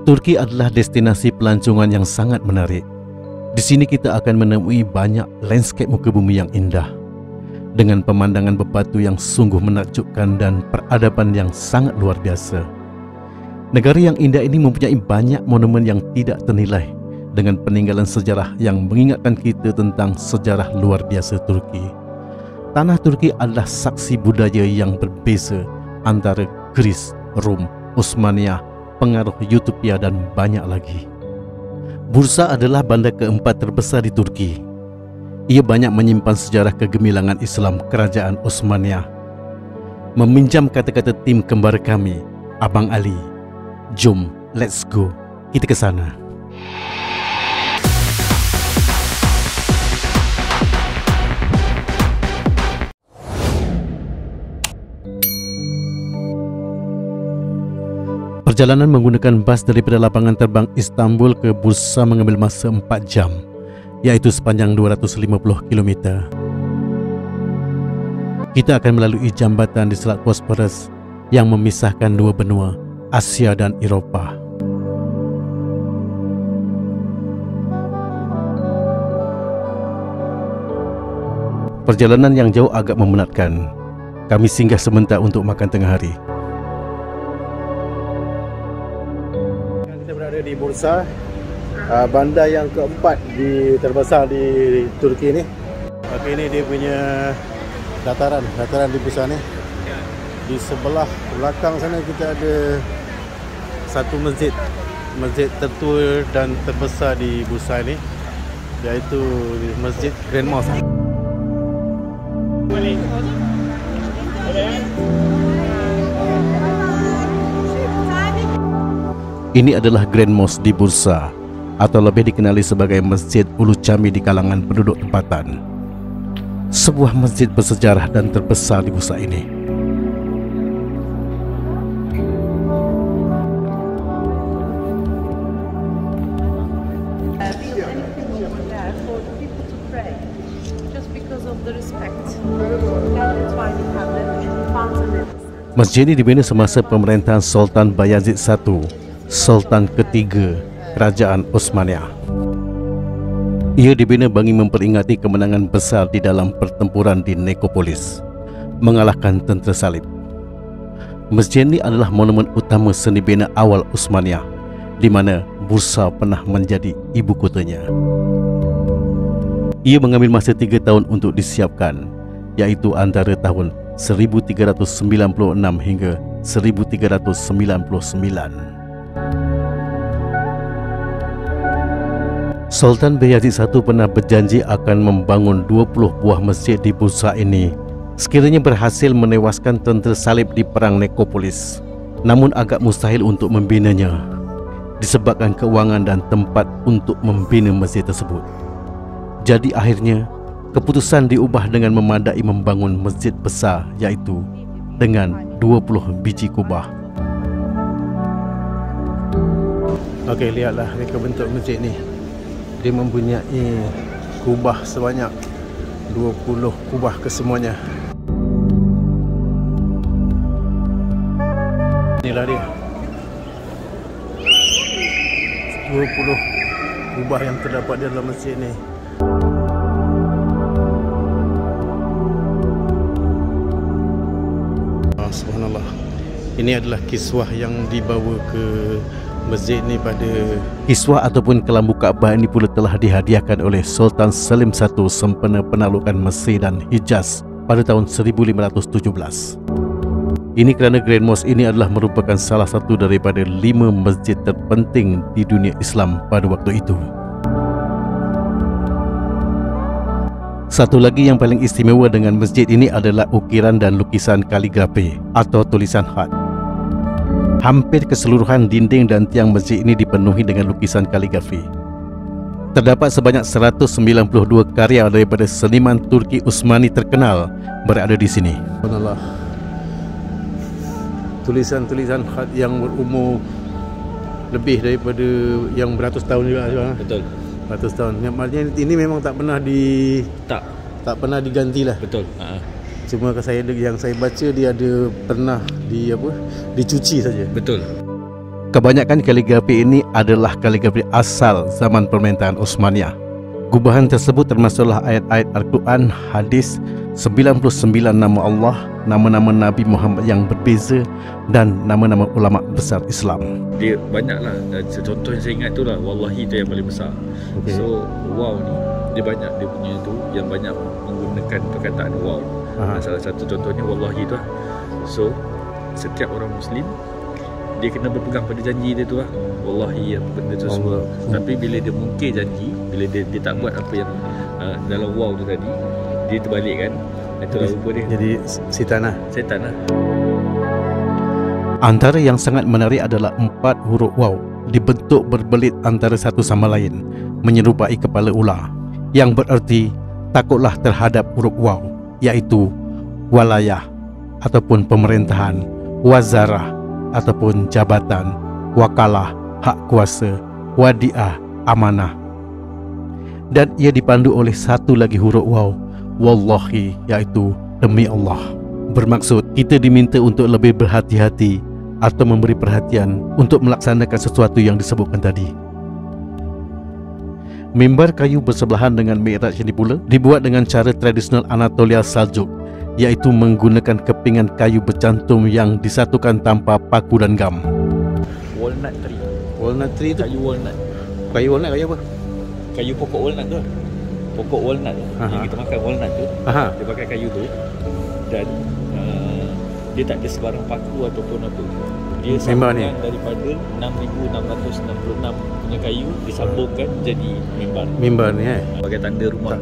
Turki adalah destinasi pelancongan yang sangat menarik. Di sini kita akan menemui banyak landscape muka bumi yang indah, dengan pemandangan berbatu yang sungguh menakjubkan dan peradaban yang sangat luar biasa. Negara yang indah ini mempunyai banyak monumen yang tidak ternilai, dengan peninggalan sejarah yang mengingatkan kita tentang sejarah luar biasa Turki. Tanah Turki adalah saksi budaya yang berbeza antara Greece, Rom, Osmania, pengaruh Utopia dan banyak lagi. Bursa adalah bandar keempat terbesar di Turki. Ia banyak menyimpan sejarah kegemilangan Islam kerajaan Osmania. Meminjam kata-kata tim kembar kami, Abang Ali, jom, let's go, kita ke sana. Perjalanan menggunakan bas daripada lapangan terbang Istanbul ke Bursa mengambil masa 4 jam, iaitu sepanjang 250 km. Kita akan melalui jambatan di Selat Bosporus yang memisahkan dua benua, Asia dan Eropah. Perjalanan yang jauh agak memenatkan. Kami singgah sebentar untuk makan tengah hari. Di Bursa, bandar yang keempat terbesar di Turki ni. Okey, ini dia punya dataran di Bursa ni. Di sebelah belakang sana kita ada satu masjid tertua dan terbesar di Bursa ni, iaitu Masjid Grand Mosque. Ini adalah Grand Mosque di Bursa, atau lebih dikenali sebagai Masjid Ulu Cami di kalangan penduduk tempatan. Sebuah masjid bersejarah dan terbesar di Bursa ini. Masjid ini dibina semasa pemerintahan Sultan Bayazid I, Sultan ketiga Kerajaan Osmania. Ia dibina bagi memperingati kemenangan besar di dalam pertempuran di Nikopolis, mengalahkan tentera salib. Masjid ini adalah monumen utama seni bina awal Osmania, di mana Bursa pernah menjadi ibu kotanya. Ia mengambil masa 3 tahun untuk disiapkan, iaitu antara tahun 1396 hingga 1399. Sultan Bayazid I pernah berjanji akan membangun 20 buah masjid di Bursa ini sekiranya berhasil menewaskan tentera salib di Perang Nikopolis. Namun agak mustahil untuk membinanya disebabkan keuangan dan tempat untuk membina masjid tersebut. Jadi akhirnya keputusan diubah dengan memadai membangun masjid besar, iaitu dengan 20 biji kubah. Okey, lihatlah reka bentuk masjid ni. Dia mempunyai kubah sebanyak 20 kubah kesemuanya. Inilah dia, 20 kubah yang terdapat di dalam masjid ni. Subhanallah. Ini adalah kiswah yang dibawa ke masjid ni pada... Kiswah ataupun kelambu Kaabah ini pula telah dihadiahkan oleh Sultan Selim I sempena penaklukan Mesir dan Hijaz pada tahun 1517. Ini kerana Grand Mosque ini adalah merupakan salah satu daripada 5 masjid terpenting di dunia Islam pada waktu itu. Satu lagi yang paling istimewa dengan masjid ini adalah ukiran dan lukisan kaligrafi atau tulisan khat. Hampir keseluruhan dinding dan tiang masjid ini dipenuhi dengan lukisan kaligrafi. Terdapat sebanyak 192 karya daripada seniman Turki Osmani terkenal berada di sini. Subhanallah. Tulisan-tulisan khat yang berumur lebih daripada yang beratus tahun juga. Betul. Beratus tahun. Maknanya ini memang tak pernah tak pernah digantilah. Betul. Cuma yang saya baca dia ada pernah dicuci saja. Betul. Kebanyakan kaligrafi ini adalah kaligrafi asal zaman pemerintahan Utsmaniyah. Gubahan tersebut termasuklah ayat-ayat Al-Quran, hadis, 99 nama Allah, nama-nama Nabi Muhammad yang berbeza dan nama-nama ulama besar Islam. Dia banyaklah. Contoh yang saya ingat tu lah, wallahi tu yang paling besar. Okey. So wow ni dia banyak, dia punya tu yang banyak menggunakan perkataan wow. Salah satu contohnya wallahi tu lah. So setiap orang Muslim dia kena berpegang pada janji dia tu lah, wallahi apa benda tu semua. Tapi bila dia mungkir janji, bila dia tak buat apa yang dalam wow tu tadi, dia terbalik kan, itulah rupa dia. Jadi setan lah. Setan lah. Antara yang sangat menarik adalah 4 huruf waw dibentuk berbelit antara satu sama lain, menyerupai kepala ular, yang bererti takutlah terhadap huruf waw, iaitu walayah ataupun pemerintahan, wazarah ataupun jabatan, wakalah hak kuasa, wadiah amanah. Dan ia dipandu oleh satu lagi huruf waw, wallahi, iaitu demi Allah. Bermaksud kita diminta untuk lebih berhati-hati atau memberi perhatian untuk melaksanakan sesuatu yang disebutkan tadi. Mimbar kayu bersebelahan dengan mi'raj ini pula dibuat dengan cara tradisional Anatolia Saljuk, iaitu menggunakan kepingan kayu bercantum yang disatukan tanpa paku dan gam. Walnut tree. Walnut tree tu. Kayu walnut. Kayu walnut kayu apa? Kayu pokok walnut tu. Pokok walnut tu. Yang kita makan walnut tu. Dia pakai kayu tu. Dan dia tak ada sebarang paku ataupun apa. Dia sambungan daripada 6,666 punya kayu disambungkan jadi mimbar. Mimbar ni Sebagai tanda rumah.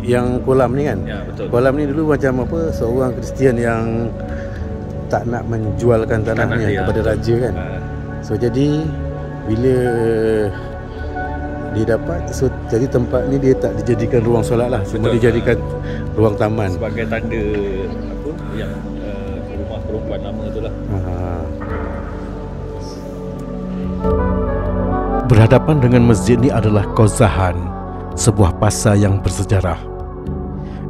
Yang kolam ni kan? Ya, betul. Kolam ni dulu macam apa, seorang Kristian yang tak nak menjualkan tanahnya kepada raja kan. So jadi bila dia dapat, so jadi tempat ni dia tak dijadikan ruang solat lah, cuma dijadikan ruang taman sebagai tanda apa yang rumah perempuan lama tu lah. Berhadapan dengan masjid ini adalah Qazahan, sebuah pasar yang bersejarah.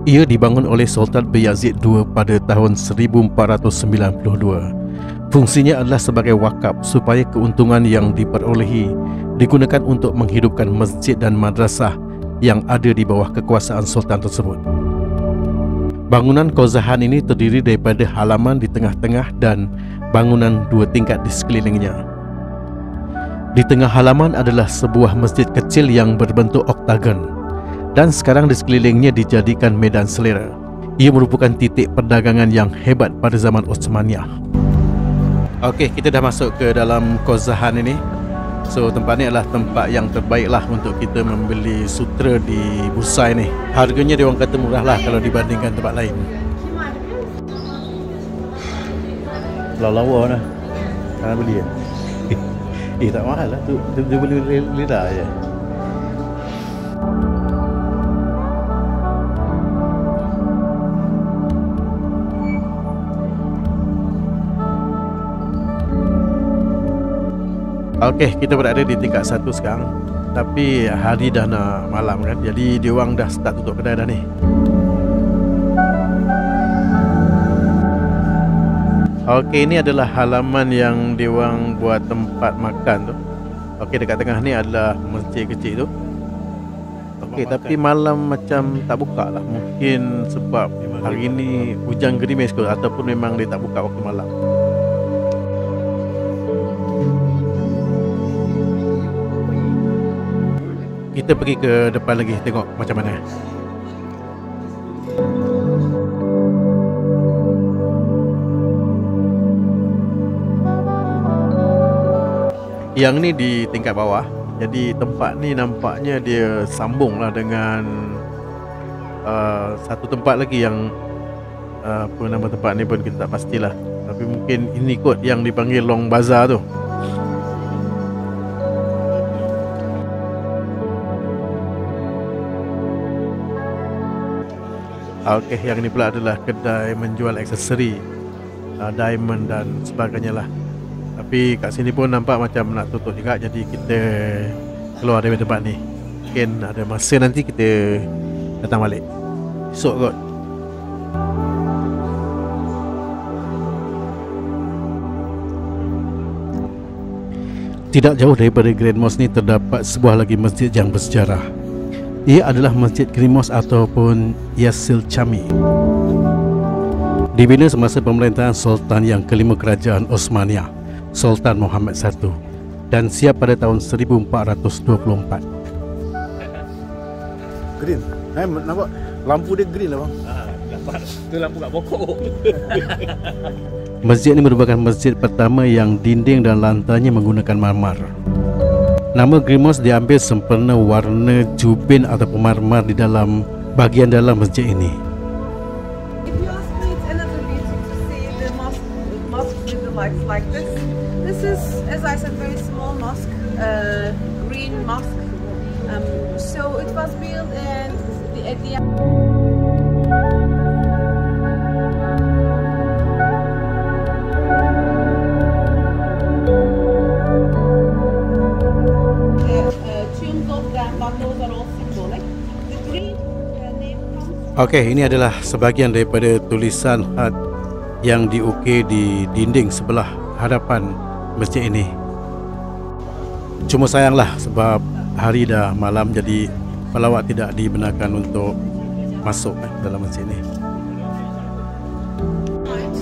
Ia dibangun oleh Sultan Bayazid II pada tahun 1492. Fungsinya adalah sebagai wakaf supaya keuntungan yang diperolehi digunakan untuk menghidupkan masjid dan madrasah yang ada di bawah kekuasaan sultan tersebut. Bangunan Qazahan ini terdiri daripada halaman di tengah-tengah dan bangunan 2 tingkat di sekelilingnya. Di tengah halaman adalah sebuah masjid kecil yang berbentuk oktagon, dan sekarang di sekelilingnya dijadikan medan selera. Ia merupakan titik perdagangan yang hebat pada zaman Utsmaniyah. Okey, kita dah masuk ke dalam Qazahan ini. So tempat ni adalah tempat yang terbaik lah untuk kita membeli sutra di Busai ni. Harganya dia orang kata murah lah kalau dibandingkan tempat lain. lawa lah. Nak beli kan? Tak mahal lah tu, dia beli lidah je. Okey, kita berada di tingkat 1 sekarang. Tapi hari dah nak malam kan, jadi diorang dah start tutup kedai dah ni. Okey, ini adalah halaman yang diorang buat tempat makan tu. Okey, dekat tengah ni adalah masjid kecil tu. Okey, tapi malam macam tak buka lah. Mungkin sebab hari ni hujan gerimis ke, ataupun memang dia tak buka waktu malam. Kita pergi ke depan lagi tengok macam mana. Yang ni di tingkat bawah. Jadi tempat ni nampaknya dia sambung lah dengan satu tempat lagi yang apa nama tempat ni pun kita tak pastilah. Tapi mungkin ini kot yang dipanggil Long Bazaar tu. Okey, yang ni pula adalah kedai menjual aksesori diamond dan sebagainya lah. Tapi kat sini pun nampak macam nak tutup juga, jadi kita keluar dari tempat ni. Mungkin ada masa nanti kita datang balik. Esok kot. Tidak jauh daripada Grand Mosque ni terdapat sebuah lagi masjid yang bersejarah. Ia adalah Masjid Grand Mosque ataupun Yasil Chami. Dibina semasa pemerintahan Sultan yang kelima Kerajaan Osmaniyah, Sultan Muhammad I, dan siap pada tahun 1424. Green. Nampak lampu dia green lah bang. Dapat. Tu lampu kat pokok. Masjid ini merupakan masjid pertama yang dinding dan lantainya menggunakan marmar. Nama Grand Mosque diambil sempena warna jubin atau marmar di dalam bahagian dalam masjid ini. If you ask me, it's another beauty to see the mosque with the lights like this. This is, as I said, very small mosque, green mosque. So it was built and at the tombs of them, but those are all symbolic. The green name comes. Okey, ini adalah sebahagian daripada tulisan khat yang diukir di dinding sebelah hadapan masjid ini. Cuma sayanglah sebab hari dah malam, jadi pelawat tidak dibenarkan untuk masuk dalam masjid ini.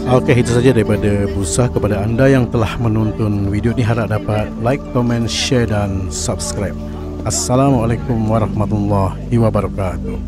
Okey, itu saja daripada Busa. Kepada anda yang telah menonton video ini, harap dapat like, komen, share dan subscribe. Assalamualaikum warahmatullahi wabarakatuh.